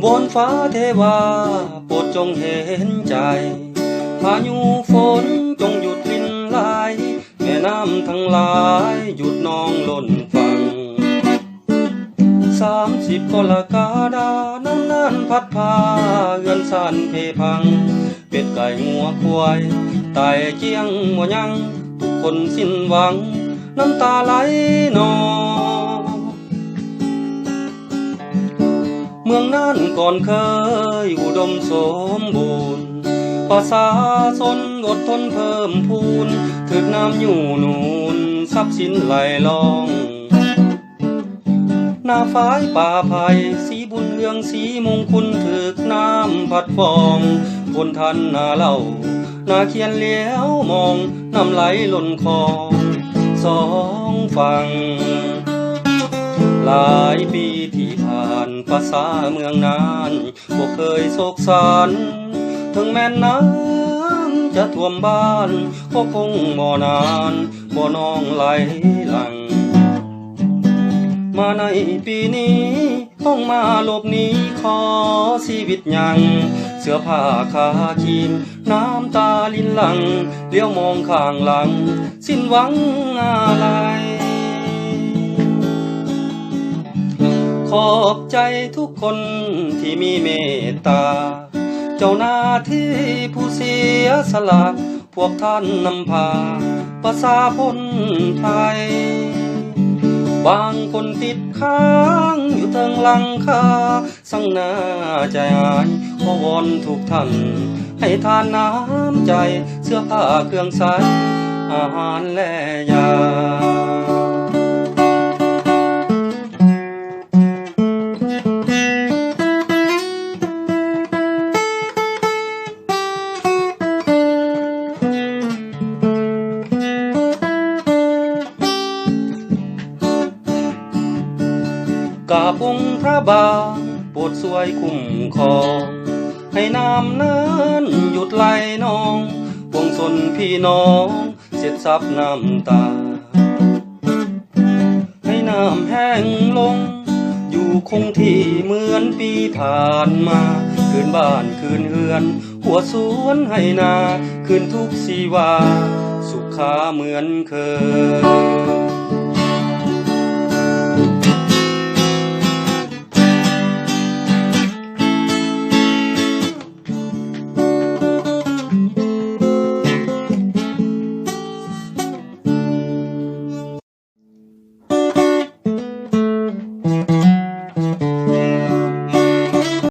บนฟ้าเทวาโปรดจงเห็นใจพายุฝนจงหยุดรินไหลแม่น้ำทั้งหลายหยุดนองล้นฝั่ง30 กรกฎาน้ำน่านพัดพาเฮือนซ่านเพพังเป็ดไก่งัวควายตายเจียงบ่ยังทุกคนสิ้นหวังน้ำตาไหลนองเมืองนั้นก่อนเคยอุดมสมบูรณ์ประชาชนอดทนเพิ่มพูนถึกน้ำอยู่นูนทรัพย์สินไหลลองหน้าฝ้ายป่าไผ่สีบุญเรืองสีมงคลถึกน้ำพัดฟองบนทันนาเล่านาเขียนเลี้ยวมองน้ำไหลล้นคลองสองฝั่งหลายปีที่ผ่านภาษาเมืองนานบ่เคยโศกสันถึงแม้นน้ำจะท่วมบ้านก็คงบ่นานบ่นองไหลหลังมาในปีนี้ต้องมาหลบหนีขอชีวิตยังเสื้อผ้าคาคีนน้ำตาลินหลังเลี้ยวมองข้างหลังสิ้นหวังอะไรขอบใจทุกคนที่มีเมตตาเจ้าหน้าที่ผู้เสียสละพวกท่านนำพาประชาชนไทยบางคนติดค้างอยู่เทิงหลังคาสั่งหน้าใจหายขอวอนทุกท่านให้ทานน้ำใจเสื้อผ้าเครื่องใช้อาหารและยากราบองค์พระบาทโปรดช่วยคุ้มครองให้น้ำนั้นหยุดไหลนองปวงชนพี่น้องเสร็จซับน้ำตาให้น้ำแห้งลงอยู่คงที่เหมือนปีผ่านมาคืนบ้านคืนเฮือนหัวสวนให้นาคืนทุกชีวาสุขาเหมือนเคย